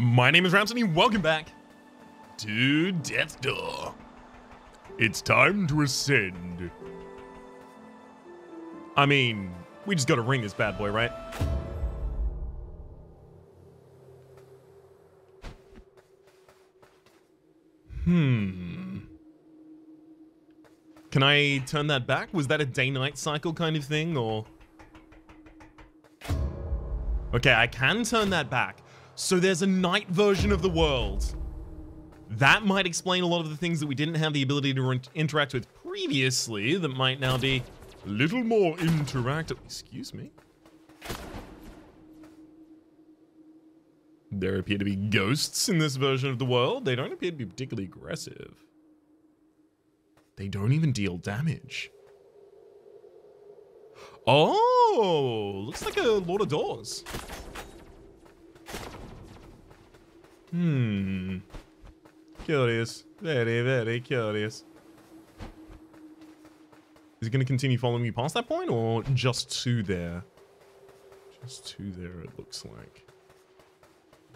My name is Rhapsody, welcome back to Death's Door. It's time to ascend. I mean, we just gotta ring this bad boy, right? Can I turn that back? Was that a day-night cycle kind of thing, or? Okay, I can turn that back. So there's a night version of the world. That might explain a lot of the things that we didn't have the ability to interact with previously that might now be a little more interactive. Excuse me. There appear to be ghosts in this version of the world. They don't appear to be particularly aggressive. They don't even deal damage. Oh, looks like a Lord of Doors. Curious. Very, very curious. Is he going to continue following me past that point, or just to there? Just to there, it looks like.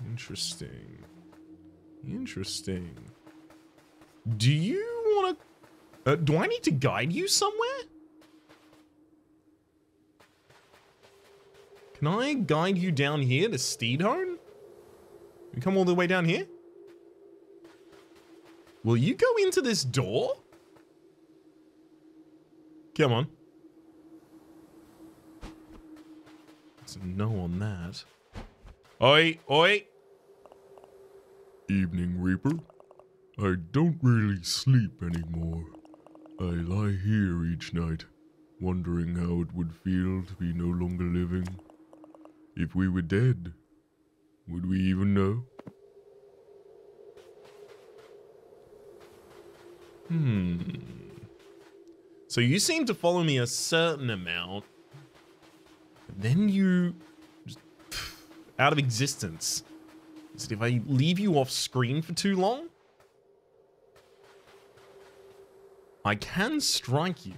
Interesting. Interesting. Do you want to... do I need to guide you somewhere? Can I guide you down here to Steedhone? You come all the way down here? Will you go into this door? Come on. It's a no on that. Oi, oi! Evening, Reaper. I don't really sleep anymore. I lie here each night, wondering how it would feel to be no longer living. If we were dead, would we even know? So you seem to follow me a certain amount, but then you just out of existence. Is it if I leave you off screen for too long? I can strike you.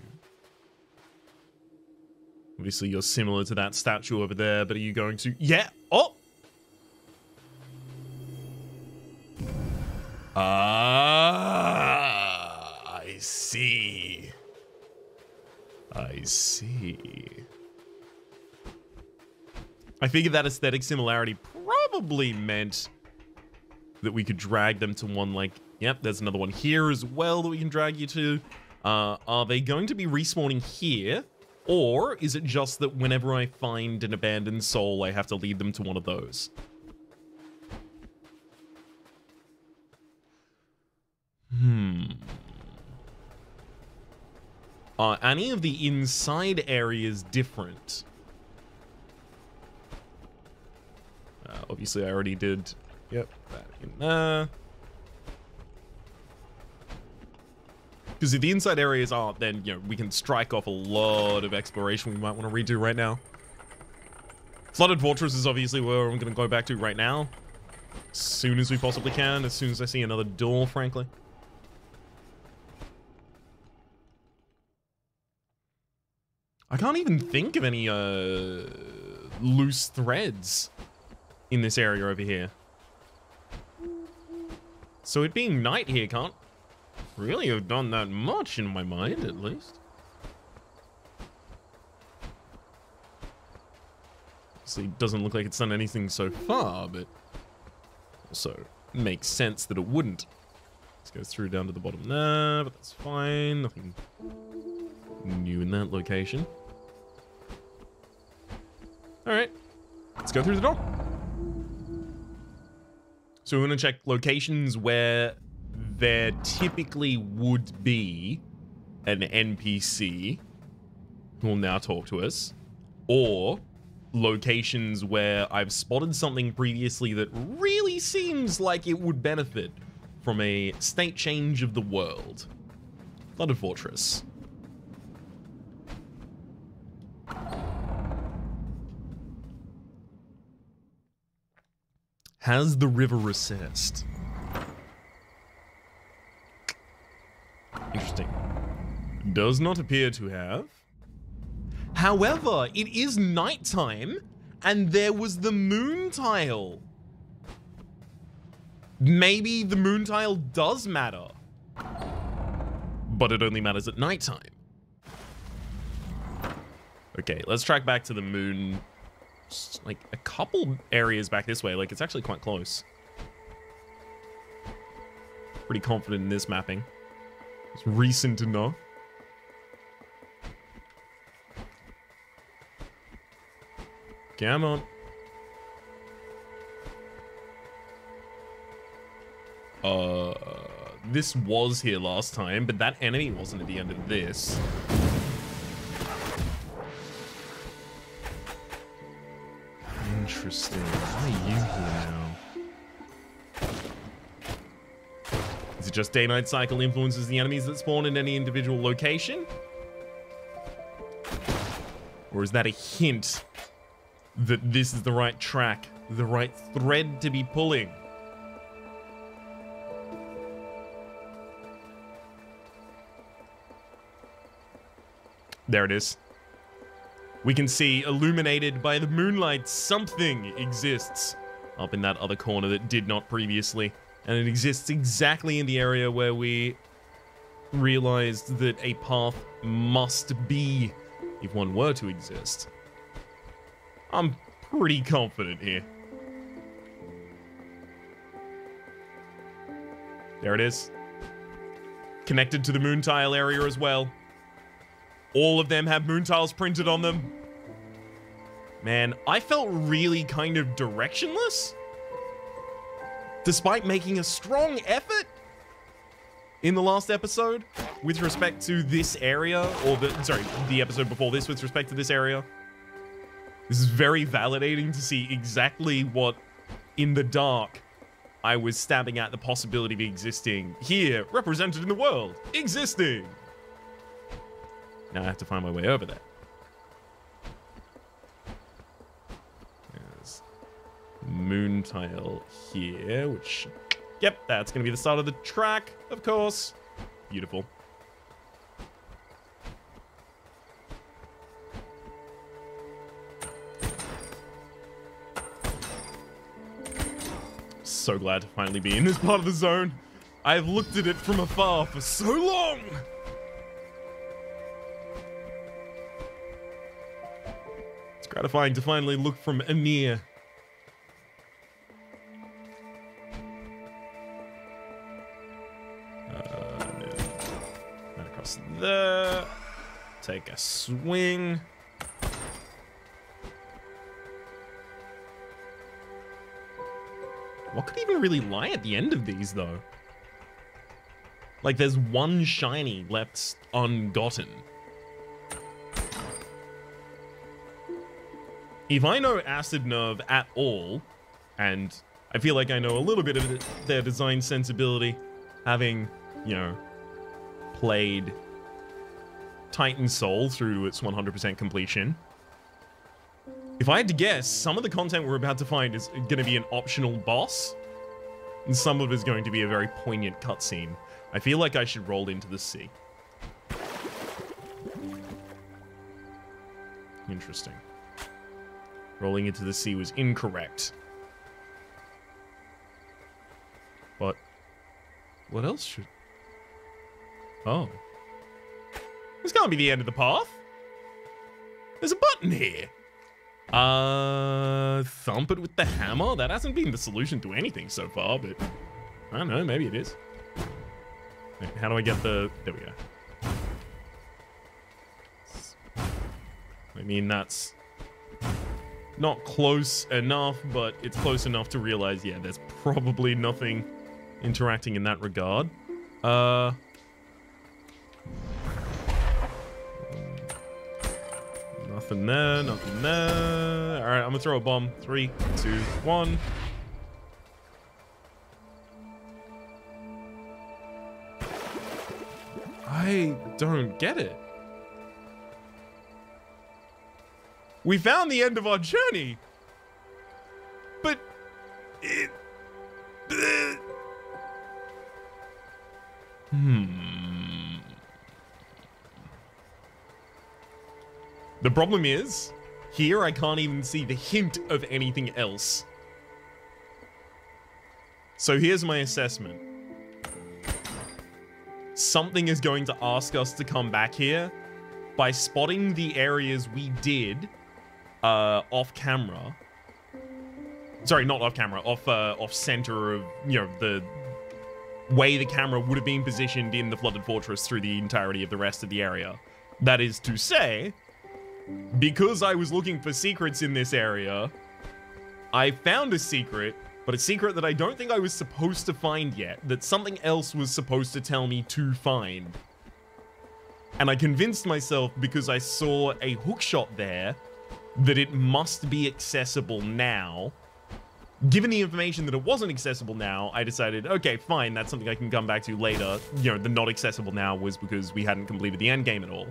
Obviously, you're similar to that statue over there, but are you going to... Yeah! Oh! Ah, I see. I see. I figured that aesthetic similarity probably meant that we could drag them to one, like... Yep, there's another one here as well that we can drag you to. Are they going to be respawning here? Or is it just that whenever I find an abandoned soul, I have to lead them to one of those? Are any of the inside areas different? Obviously, I already did. Yep, that in there. Because if the inside areas aren't, then, you know, we can strike off a lot of exploration we might want to redo right now. Flooded Fortress is obviously where I'm going to go back to right now. As soon as we possibly can, as soon as I see another door, frankly. I can't even think of any, loose threads in this area over here. So it being night here can't really have done that much in my mind, at least. Obviously, it doesn't look like it's done anything so far, but also makes sense that it wouldn't. Let's go through down to the bottom there, but that's fine. Nothing new in that location. Alright, let's go through the door. So we're going to check locations where there typically would be an NPC who will now talk to us, or locations where I've spotted something previously that really seems like it would benefit from a state change of the world. Flooded Fortress. Has the river recessed? Interesting. Does not appear to have. However, it is nighttime, and there was the moon tile. Maybe the moon tile does matter, but it only matters at nighttime. Okay, let's track back to the moon. Just like a couple areas back this way. Like, it's actually quite close. Pretty confident in this mapping. It's recent enough. Come on. This was here last time, but that enemy wasn't at the end of this. Interesting. Why are you here now? Is it just day-night cycle influences the enemies that spawn in any individual location? Or is that a hint that this is the right track, the right thread to be pulling? There it is. We can see, illuminated by the moonlight, something exists up in that other corner that did not previously. And it exists exactly in the area where we realized that a path must be if one were to exist. I'm pretty confident here. There it is. Connected to the moon tile area as well. All of them have moon tiles printed on them. Man, I felt really kind of directionless. Despite making a strong effort in the last episode with respect to this area, or the episode before this with respect to this area. This is very validating to see exactly what, in the dark, I was stabbing at the possibility of existing here, represented in the world, existing. Now I have to find my way over there. There's moon tile here, which, yep, that's going to be the start of the track, of course. Beautiful. So glad to finally be in this part of the zone. I've looked at it from afar for so long. It's gratifying to finally look from near. Right across there. Take a swing. What could even really lie at the end of these, though? Like, there's one shiny left ungotten. If I know Acid Nerve at all, and I feel like I know a little bit of their design sensibility, having, you know, played Titan Soul through its 100% completion, if I had to guess, some of the content we're about to find is going to be an optional boss, and some of it is going to be a very poignant cutscene. I feel like I should roll into the sea. Interesting. Rolling into the sea was incorrect. But what else should... Oh. This can't be the end of the path. There's a button here. Thump it with the hammer? That hasn't been the solution to anything so far, but I don't know, maybe it is. Wait, how do I get the... There we go. I mean, that's not close enough, but it's close enough to realize, yeah, there's probably nothing interacting in that regard. Nothing there, nothing there. Alright, I'm gonna throw a bomb. 3, 2, 1. I don't get it. We found the end of our journey. But it... The problem is, here I can't even see the hint of anything else. So here's my assessment. Something is going to ask us to come back here by spotting the areas we did off camera. Sorry, not off camera, off center of, you know, the way the camera would have been positioned in the flooded fortress through the entirety of the rest of the area. That is to say, because I was looking for secrets in this area, I found a secret, but a secret that I don't think I was supposed to find yet, that something else was supposed to tell me to find. And I convinced myself, because I saw a hookshot there, that it must be accessible now. Given the information that it wasn't accessible now, I decided, okay, fine, that's something I can come back to later. You know, the not accessible now was because we hadn't completed the end game at all.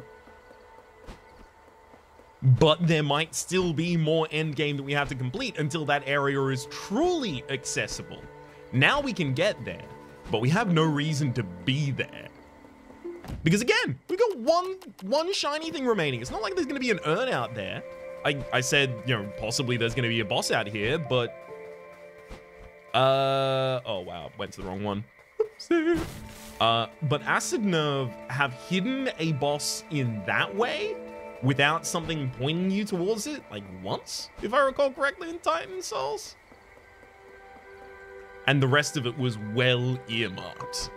But there might still be more end game that we have to complete until that area is truly accessible. Now we can get there, but we have no reason to be there. Because again, we've got one shiny thing remaining. It's not like there's going to be an urn out there. I said, you know, possibly there's going to be a boss out here, but... oh wow, went to the wrong one. Oopsie. But Acid Nerve have hidden a boss in that way without something pointing you towards it, like once, if I recall correctly, in Titan Souls. And the rest of it was well earmarked.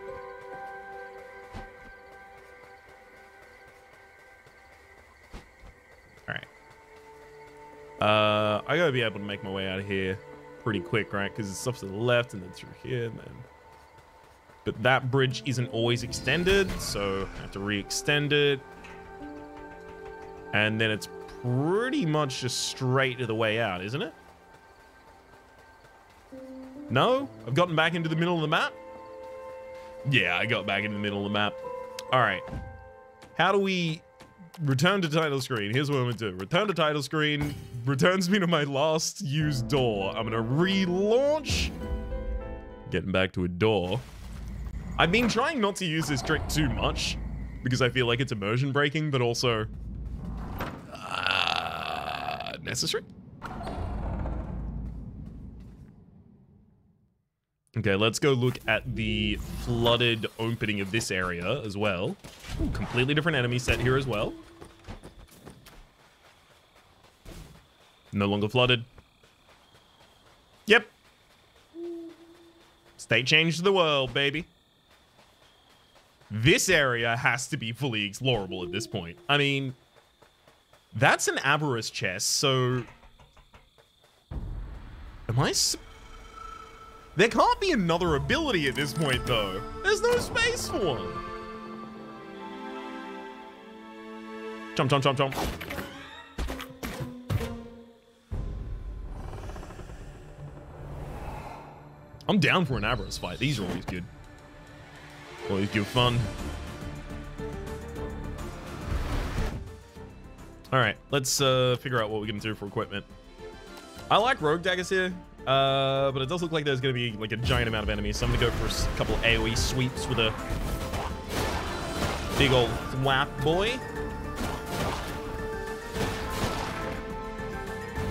Alright. I gotta be able to make my way out of here pretty quick, right? Because it's off to the left and then through here and then... But that bridge isn't always extended, so I have to re-extend it. And then it's pretty much just straight to the way out, isn't it? No? I've gotten back into the middle of the map? Yeah, I got back into the middle of the map. All right. How do we return to title screen? Here's what I'm gonna do. Return to title screen. Returns me to my last used door. I'm gonna relaunch. Getting back to a door. I've been trying not to use this trick too much because I feel like it's immersion breaking, but also necessary. Okay, let's go look at the flooded opening of this area as well. Ooh, completely different enemy set here as well. No longer flooded. Yep. State change to the world, baby. This area has to be fully explorable at this point. I mean, that's an Avarice chest, so... Am I... There can't be another ability at this point, though. There's no space for one. Jump, jump, jump, jump. I'm down for an Avarice fight. These are always good. Always good fun. All right, let's figure out what we can do for equipment. I like rogue daggers here, but it does look like there's going to be like a giant amount of enemies, so I'm going to go for a couple AoE sweeps with a big old thwap boy.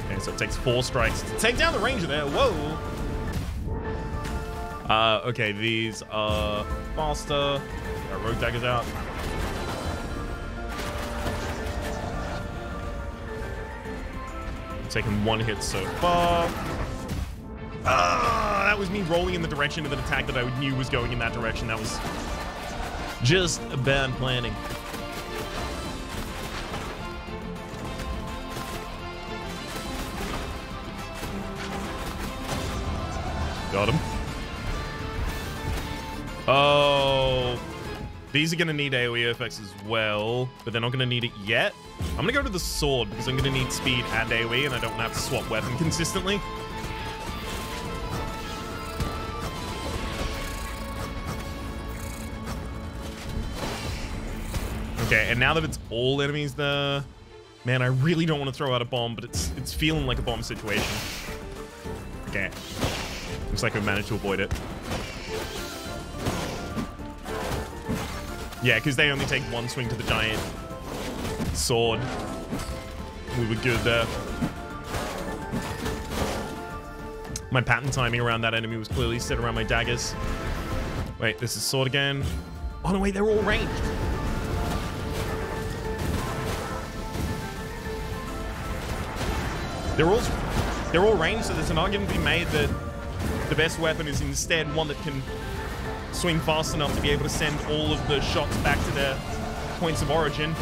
Okay, so it takes 4 strikes to take down the ranger there. Whoa. Okay, these are faster. Got rogue daggers out. Taken 1 hit so far. Ah, that was me rolling in the direction of an attack that I knew was going in that direction. That was just bad planning. Got him. Oh, these are going to need AoE effects as well, but they're not going to need it yet. I'm going to go to the sword because I'm going to need speed and AoE, and I don't have to swap weapon consistently. Okay, and now that it's all enemies there, man, I really don't want to throw out a bomb, but it's feeling like a bomb situation. Okay. Looks like we managed to avoid it. Yeah, because they only take 1 swing to the giant sword. We were good there. My pattern timing around that enemy was clearly set around my daggers. Wait, this is sword again. Oh no, wait, they're all ranged. They're all ranged, so there's an argument to be made that the best weapon is instead one that can swing fast enough to be able to send all of the shots back to their points of origin.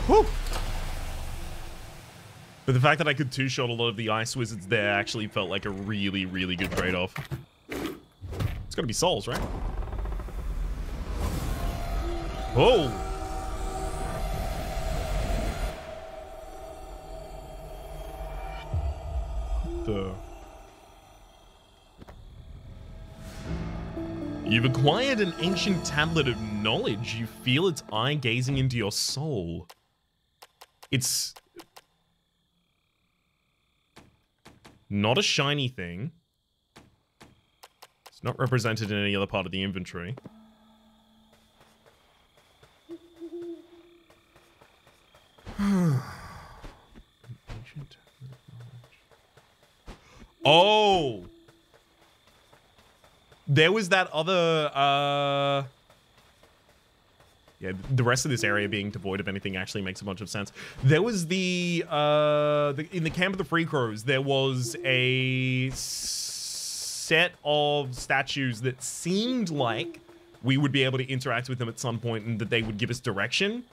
Whew. But the fact that I could two-shot a lot of the ice wizards there actually felt like a really, really good trade-off. It's gotta be souls, right? Oh! You've acquired an ancient tablet of knowledge. You feel its eye gazing into your soul. It's not a shiny thing. It's not represented in any other part of the inventory. Oh! There was that other, yeah, the rest of this area being devoid of anything actually makes a bunch of sense. There was in the Camp of the Free Crows, there was a set of statues that seemed like we would be able to interact with them at some point and that they would give us direction.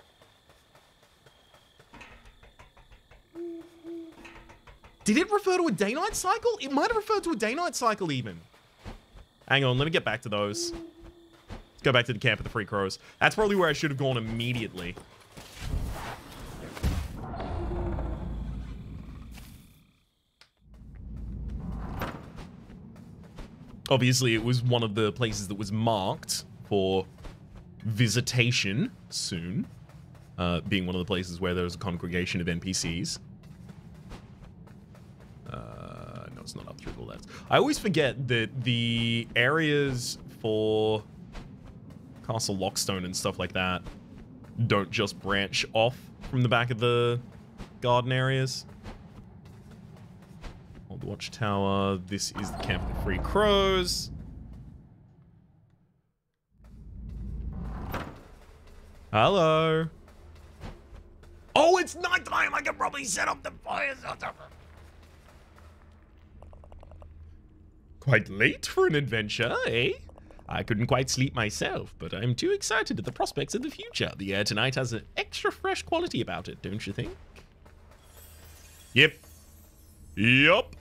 Did it refer to a day-night cycle? It might have referred to a day-night cycle even. Hang on, let me get back to those. Let's go back to the Camp of the Free Crows. That's probably where I should have gone immediately. Obviously, it was one of the places that was marked for visitation soon, being one of the places where there was a congregation of NPCs. No, it's not up through the left. I always forget that the areas for Castle Lockstone and stuff like that don't just branch off from the back of the garden areas. Old Watchtower. This is the Camp of the Free Crows. Hello. Oh, it's nighttime. I can probably set up the fires. Quite late for an adventure, eh? I couldn't quite sleep myself, but I'm too excited at the prospects of the future. The air tonight has an extra fresh quality about it, don't you think? Yep. Yup.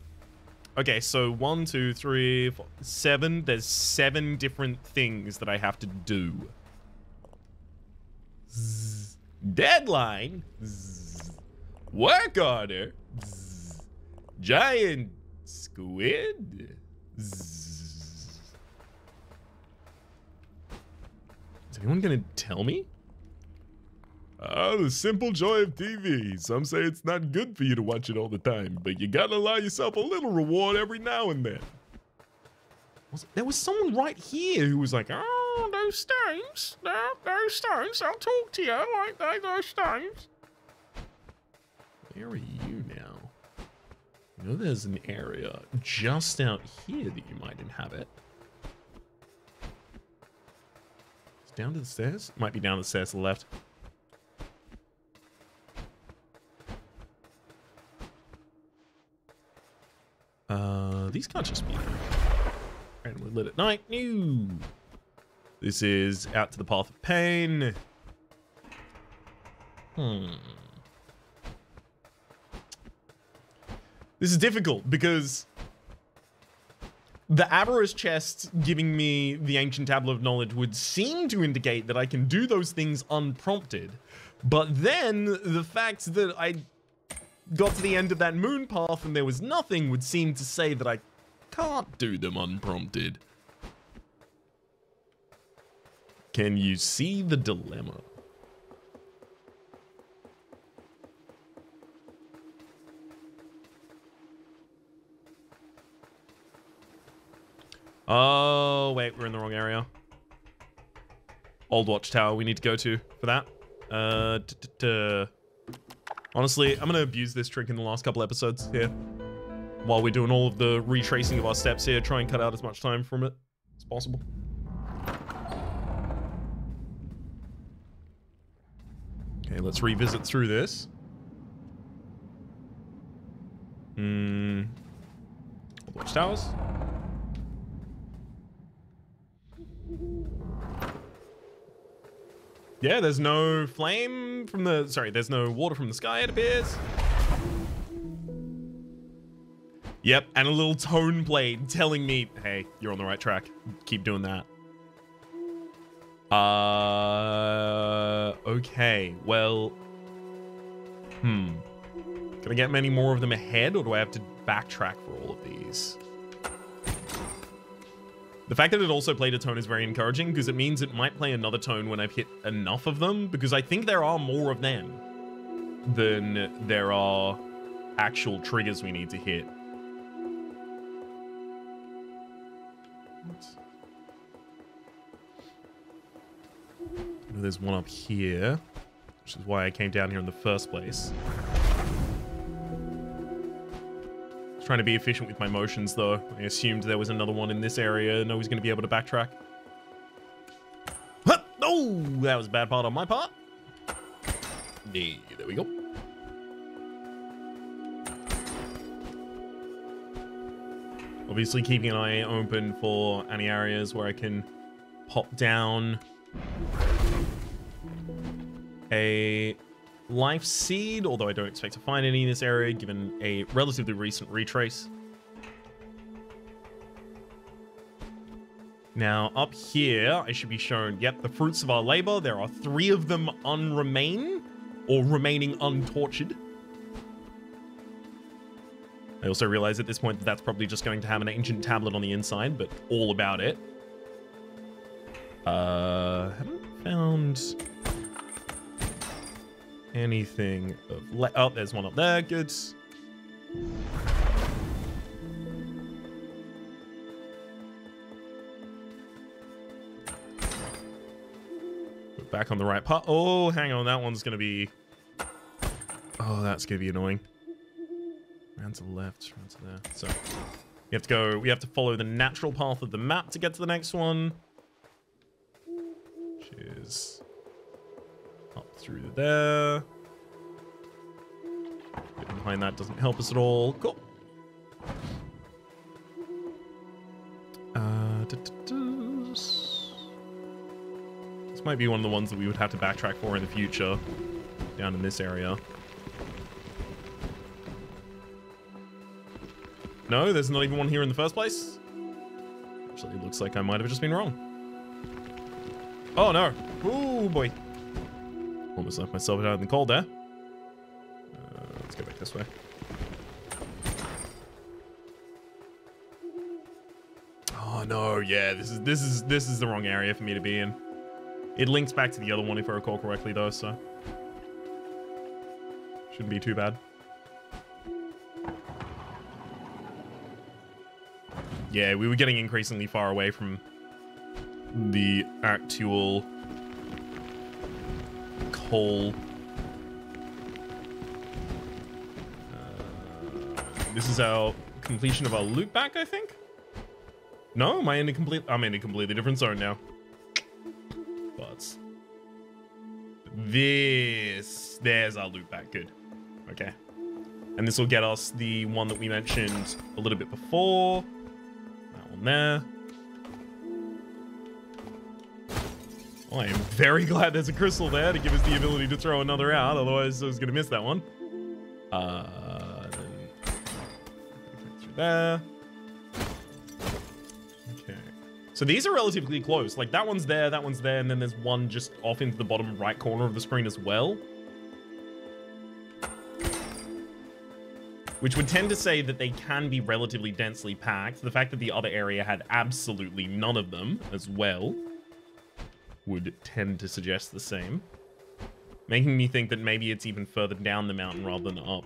Okay, so 1, 2, 3, 4, 7. There's 7 different things that I have to do. Zzz. Deadline. Zzz. Work order. Zzz. Giant squid. Zzz. Is anyone gonna tell me? Ah, the simple joy of TV. Some say it's not good for you to watch it all the time, but you gotta allow yourself a little reward every now and then. There was someone right here who was like, oh, those stones. No, those stones. I'll talk to you, won't they, those stones? Where are you now? I know there's an area just out here that you might inhabit. It's down to the stairs? Might be down the stairs to the left. These can't just be there. And we're lit at night. No. This is out to the path of pain. This is difficult because the avarice chest giving me the ancient tablet of knowledge would seem to indicate that I can do those things unprompted. But then the fact that I got to the end of that moon path and there was nothing would seem to say that I can't do them unprompted. Can you see the dilemma? Oh, wait, we're in the wrong area. old watchtower we need to go to for that. Honestly, I'm gonna abuse this trick in the last couple episodes here. While we're doing all of the retracing of our steps here, try and cut out as much time from it as possible. Okay, let's revisit through this. Watchtowers. Yeah, there's no flame from the... Sorry, there's no water from the sky, it appears. Yep, and a little tone played telling me, hey, you're on the right track. Keep doing that. Okay, well... Can I get many more of them ahead, or do I have to backtrack for all of these? The fact that it also played a tone is very encouraging, because it means it might play another tone when I've hit enough of them, because I think there are more of them than there are actual triggers we need to hit. There's one up here, which is why I came down here in the first place. Trying to be efficient with my motions, though. I assumed there was another one in this area and I was going to be able to backtrack. Huh! Oh, that was a bad part on my part. There we go. Obviously keeping an eye open for any areas where I can pop down a life seed, although I don't expect to find any in this area given a relatively recent retrace. Now up here I should be shown, yep, the fruits of our labor. There are 3 of them remaining untortured. I also realize at this point that that's probably just going to have an ancient tablet on the inside, but all about it. Haven't found anything of... Oh, there's one up there. Good. We're back on the right path. Oh, hang on. That one's going to be... Oh, that's going to be annoying. Round to the left, round to there. So, we have to go... We have to follow the natural path of the map to get to the next one. Which is... up through there. Getting behind that doesn't help us at all. Cool. This might be one of the ones that we would have to backtrack for in the future. Down in this area. No, there's not even one here in the first place. Actually, it looks like I might have just been wrong. Oh no. Oh boy. Almost left myself out in the cold there. Let's go back this way. Oh no, yeah, this is the wrong area for me to be in. It links back to the other one if I recall correctly though, so shouldn't be too bad. Yeah, we were getting increasingly far away from the actual coal. This is our completion of our loop back, I think. No, I'm in a completely different zone now. But there's our loop back. Good. Okay. And this will get us the one that we mentioned a little bit before. That one there. Oh, I am very glad there's a crystal there to give us the ability to throw another out. Otherwise, I was going to miss that one. Then through there. Okay. So these are relatively close. Like that one's there, and then there's one just off into the bottom right corner of the screen as well. Which would tend to say that they can be relatively densely packed. The fact that the other area had absolutely none of them as well would tend to suggest the same. Making me think that maybe it's even further down the mountain rather than up.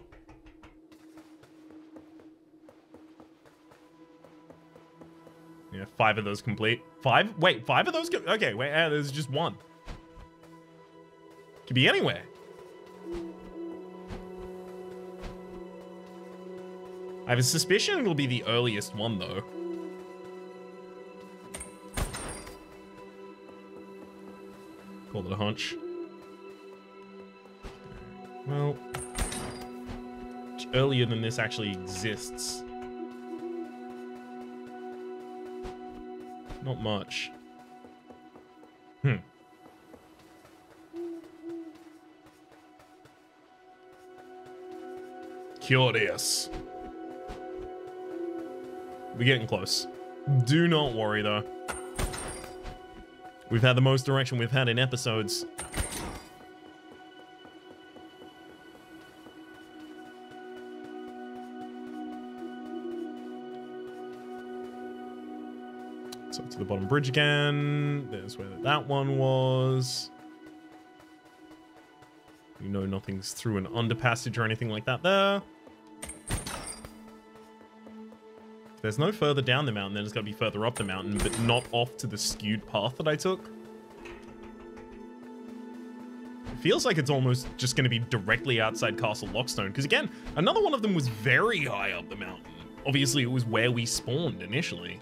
Yeah, 5 of those complete. 5? Wait, 5 of those? Okay, wait, there's just 1. Could be anywhere. I have a suspicion it'll be the earliest one, though. Call it a hunch. Well, earlier than this actually exists. Not much. Curious. We're getting close. Do not worry, though. We've had the most direction we've had in episodes. So to the bottom bridge again. There's where that one was. You know nothing's through an underpassage or anything like that there. If there's no further down the mountain, then it's got to be further up the mountain, but not off to the skewed path that I took. It feels like it's almost just going to be directly outside Castle Lockstone, because again, another one of them was very high up the mountain. Obviously, it was where we spawned initially.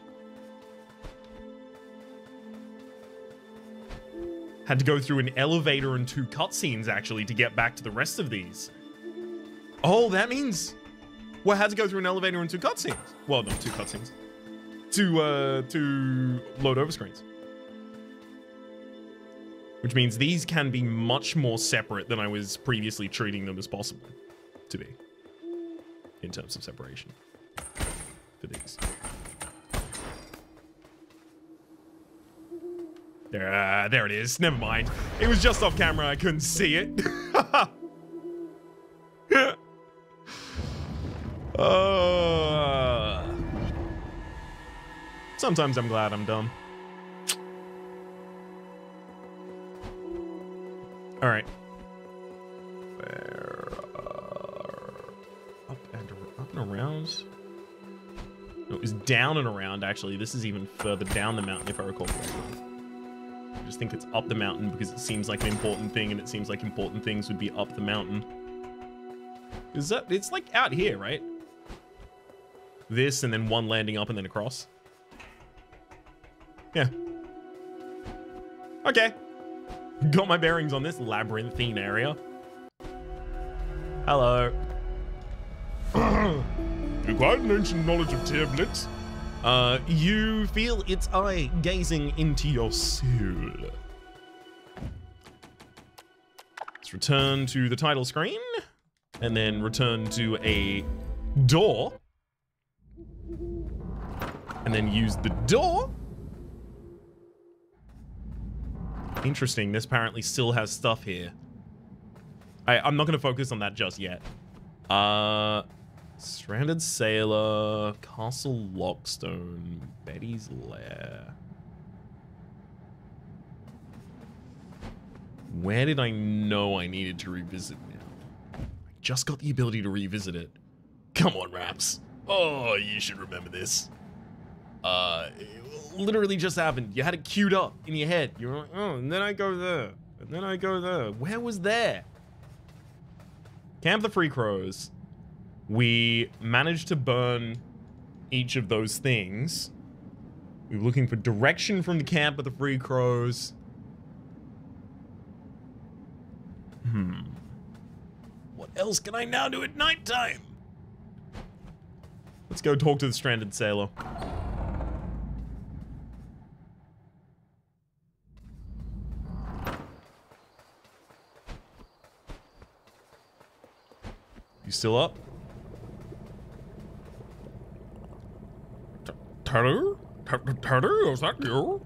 Had to go through an elevator and 2 cutscenes, actually, to get back to the rest of these. Oh, that means... Well, I had to go through an elevator and 2 cutscenes. Well, not 2 cutscenes. To load overscreens. Which means these can be much more separate than I was previously treating them as possible to be. In terms of separation. For these. There it is. Never mind. It was just off camera. I couldn't see it. Sometimes I'm glad I'm done. All right. Where? Up and around. No, it was down and around. Actually, this is even further down the mountain, if I recall correctly. I just think it's up the mountain because it seems like an important thing, and it seems like important things would be up the mountain. Is that? It's like out here, right? This and then one landing up and then across. Yeah. Okay. Got my bearings on this labyrinthine area. Hello. You quite an ancient knowledge of tablets. You feel its eye gazing into your soul. Let's return to the title screen. And then return to a door. And then use the door. Interesting, this apparently still has stuff here. I'm not going to focus on that just yet. Stranded Sailor, Castle Lockstone, Betty's Lair. Where did I know I needed to revisit now? I just got the ability to revisit it. Come on, Raps. Oh, you should remember this. It literally just happened. You had it queued up in your head. You were like, oh, and then I go there. And then I go there. Where was there? Camp the Free Crows. We managed to burn each of those things. We were looking for direction from the Camp of the Free Crows. What else can I now do at nighttime? Let's go talk to the Stranded Sailor. You still up? Teddy? Teddy, is that you?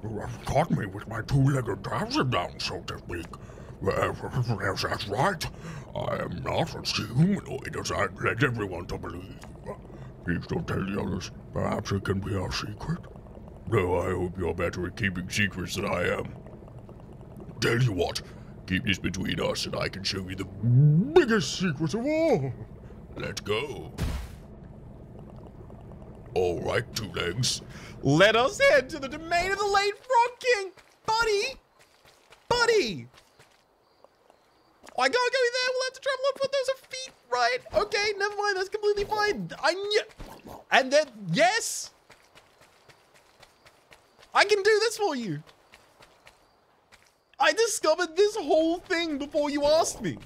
You caught me with my 2-legged dancing so to speak. Yes, that's right. I am not as humanoid as I'd led everyone to believe. Please don't tell the others. Perhaps it can be our secret. Though I hope you're better at keeping secrets than I am. Tell you what, keep this between us and I can show you the biggest secret of all. Let's go. All right, 2 legs. Let us head to the domain of the late Frog King, buddy. buddy! I can't go there. We'll have to travel on foot. Those are feet, right? Okay, never mind. That's completely fine. And then, yes! I can do this for you. I discovered this whole thing before you asked me.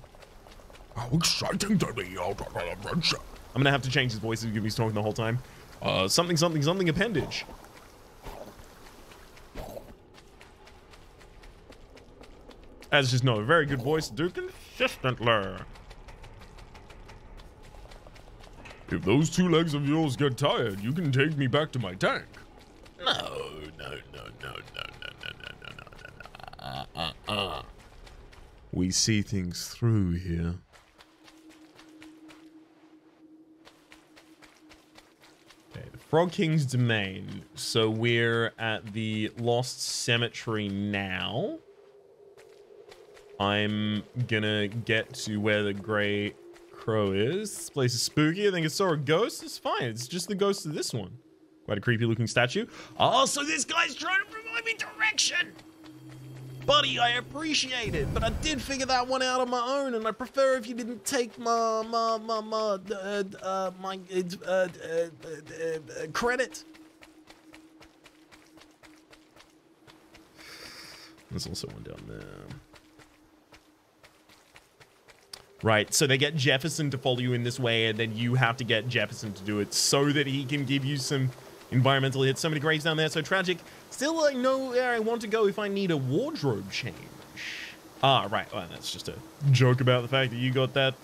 How exciting to be out on an adventure. I'm gonna have to change his voice if he's talking the whole time. Something, something, something appendage. That's just not a very good voice to do consistently. If those two legs of yours get tired, you can take me back to my tank. No. We see things through here. Okay, the Frog King's domain. So we're at the Lost Cemetery now. I'm gonna get to where the Grey Crow is. This place is spooky. I think I saw a ghost. It's fine. It's just the ghost of this one. Quite a creepy looking statue. Oh, so this guy's trying to provide me direction. Buddy, I appreciate it, but I did figure that one out on my own, and I prefer if you didn't take my credit. There's also one down there. Right, so they get Jefferson to follow you in this way, and then you have to get Jefferson to do it so that he can give you some environmental hits. So many graves down there, so tragic. Still, I know where I want to go if I need a wardrobe change. Ah, right. Well, that's just a joke about the fact that you got that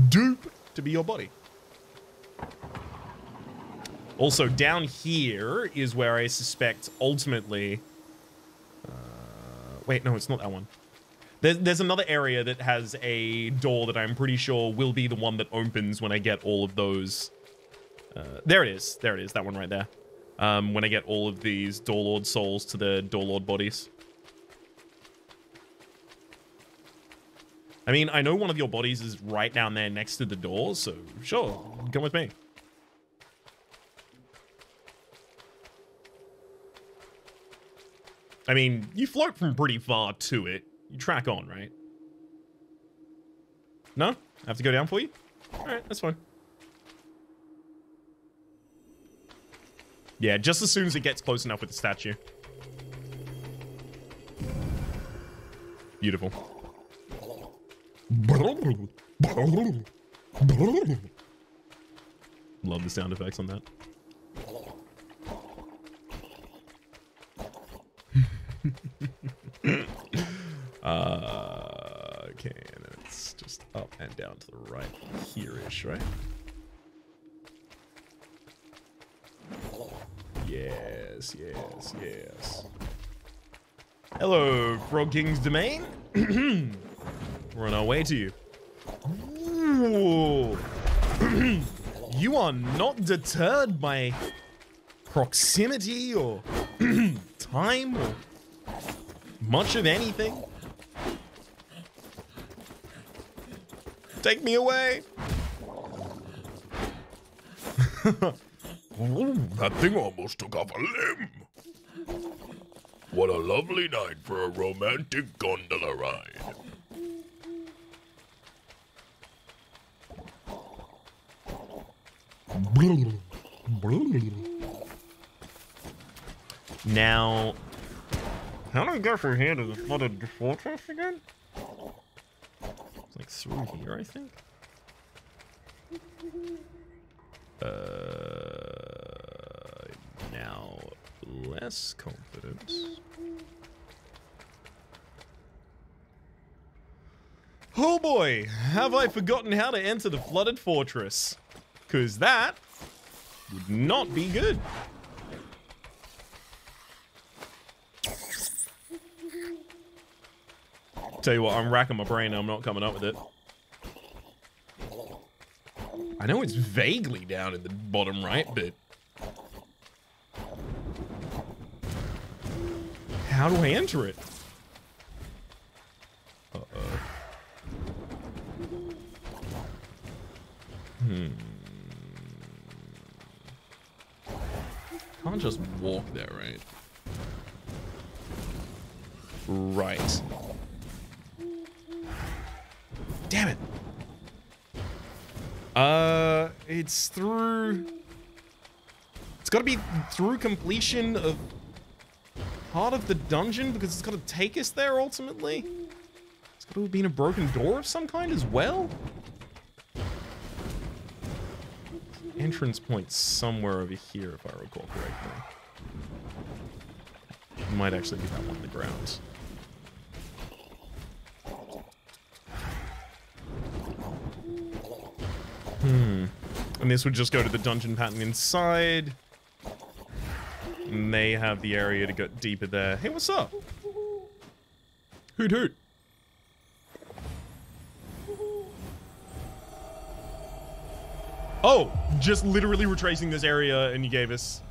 dupe to be your body. Also, down here is where I suspect ultimately... wait, no, it's not that one. There's another area that has a door that I'm pretty sure will be the one that opens when I get all of those... there it is. There it is. That one right there. When I get all of these Doorlord souls to the Doorlord bodies. I mean, I know one of your bodies is right down there next to the door, so sure, come with me. I mean, you float from pretty far to it. You track on, right? No? I have to go down for you? Alright, that's fine. Yeah, just as soon as it gets close enough with the statue. Beautiful. Love the sound effects on that. Okay, and then it's just up and down to the right here-ish, right? Yes, yes, yes. Hello, Frog King's domain. We're on our way to you. Ooh. You are not deterred by proximity or time or much of anything. Take me away. That thing almost took off a limb. What a lovely night for a romantic gondola ride. Now, how do I go from here to the flooded fortress again? It's like through here, I think. Now less confident. Oh boy, have I forgotten how to enter the flooded fortress? 'Cause that would not be good. Tell you what, I'm racking my brain, I'm not coming up with it. I know it's vaguely down in the bottom right, but... how do I enter it? Uh-oh. Can't just walk there, right? Right. Damn it. It's through... It's got to be through completion of part of the dungeon, because it's got to take us there ultimately. It's got to have been a broken door of some kind as well. Entrance point somewhere over here, if I recall correctly. It might actually be that one on the ground. And this would just go to the dungeon pattern inside. And they have the area to go deeper there. Hey, what's up? Hoot hoot. Oh, just literally retracing this area, and you gave us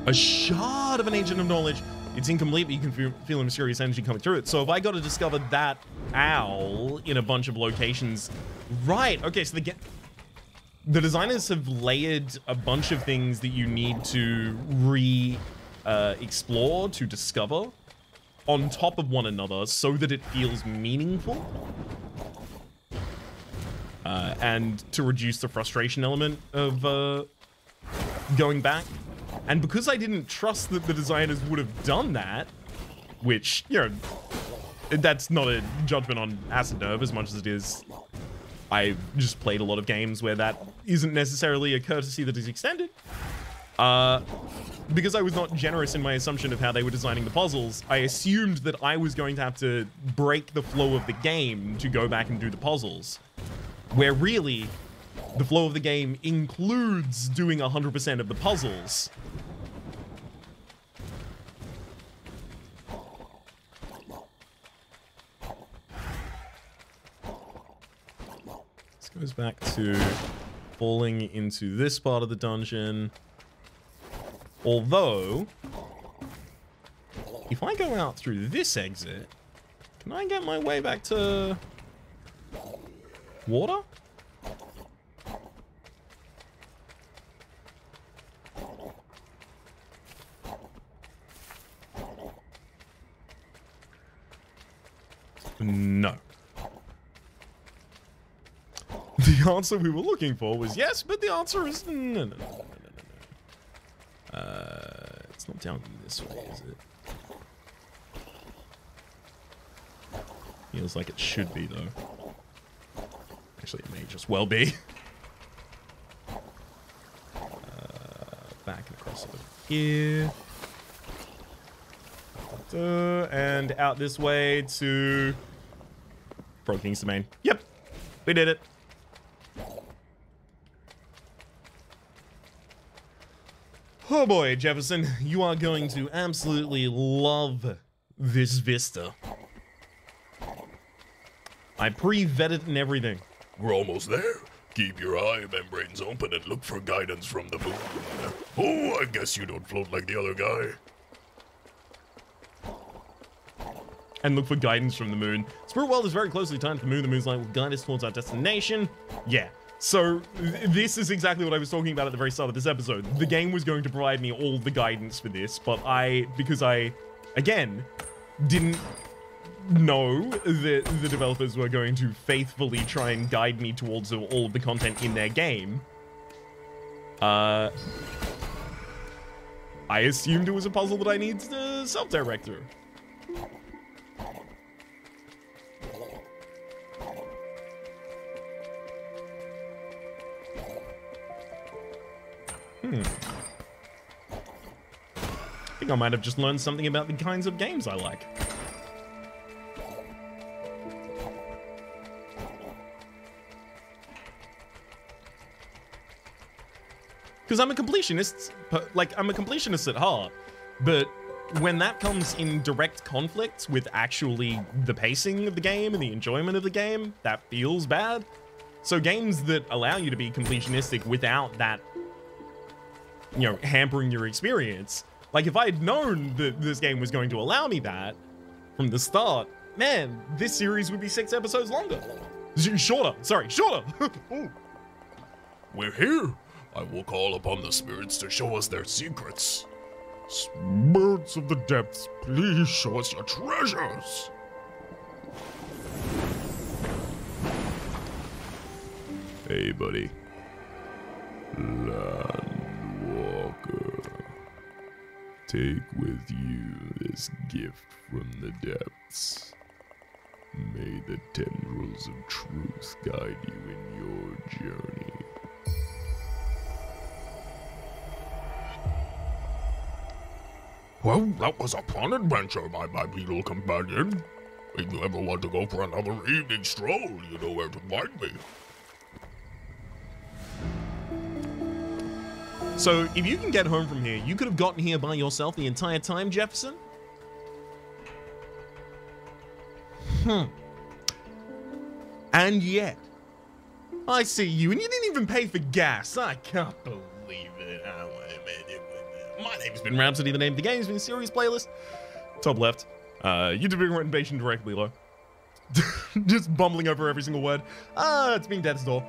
a shard of an ancient of knowledge. It's incomplete, but you can feel a mysterious energy coming through it. So if I got to discover that owl in a bunch of locations... Right, okay, so the designers have layered a bunch of things that you need to explore, to discover, on top of one another so that it feels meaningful. And to reduce the frustration element of going back. And because I didn't trust that the designers would have done that, which, you know, that's not a judgment on Acid Nerve as much as it is... I've just played a lot of games where that isn't necessarily a courtesy that is extended. Because I was not generous in my assumption of how they were designing the puzzles, I assumed that I was going to have to break the flow of the game to go back and do the puzzles. Where really, the flow of the game includes doing 100% of the puzzles. This goes back to falling into this part of the dungeon. Although, if I go out through this exit, can I get my way back to water? No. The answer we were looking for was yes, but the answer is no. It's not down this way, is it? Feels like it should be, though. Actually, it may just well be. Back and across over here. And out this way to Frog King's Domain. Yep, we did it. Oh boy, Jefferson, you are going to absolutely love this vista. I pre-vetted and everything. We're almost there. Keep your eye membranes open and look for guidance from the moon. Oh, I guess you don't float like the other guy. And look for guidance from the moon. Spirit World is very closely timed to the moon. The moon's light will guide us towards our destination. Yeah. So, this is exactly what I was talking about at the very start of this episode. The game was going to provide me all the guidance for this, but because I, again, didn't know that the developers were going to faithfully try and guide me towards all of the content in their game, I assumed it was a puzzle that I needed to self-direct through. I think I might have just learned something about the kinds of games I like. Because I'm a completionist, I'm a completionist at heart, but when that comes in direct conflict with actually the pacing of the game and the enjoyment of the game, that feels bad. So games that allow you to be completionistic without that, you know, hampering your experience. Like, if I had known that this game was going to allow me that from the start, man, this series would be 6 episodes longer. Shorter, sorry, shorter. We're here. I will call upon the spirits to show us their secrets. Spirits of the depths, please show us your treasures. Hey, buddy. Landwalker. Take with you this gift from the depths. May the tendrils of truth guide you in your journey. Well, that was a fun adventure, my bipedal companion. If you ever want to go for another evening stroll, you know where to find me. So, if you can get home from here, you could have gotten here by yourself the entire time, Jefferson? And yet, I see you, and you didn't even pay for gas. I can't believe it. My name's been Rhapsody, the name of the game's been Series Playlist. Top left. YouTube recommendation directly below. Just bumbling over every single word. It's been Death's Door.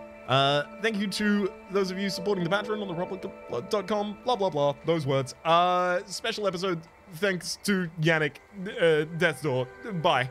Thank you to those of you supporting the Patreon on therepublic.com, blah, blah, blah, those words. Special episode thanks to Yannick, Death's Door. Bye.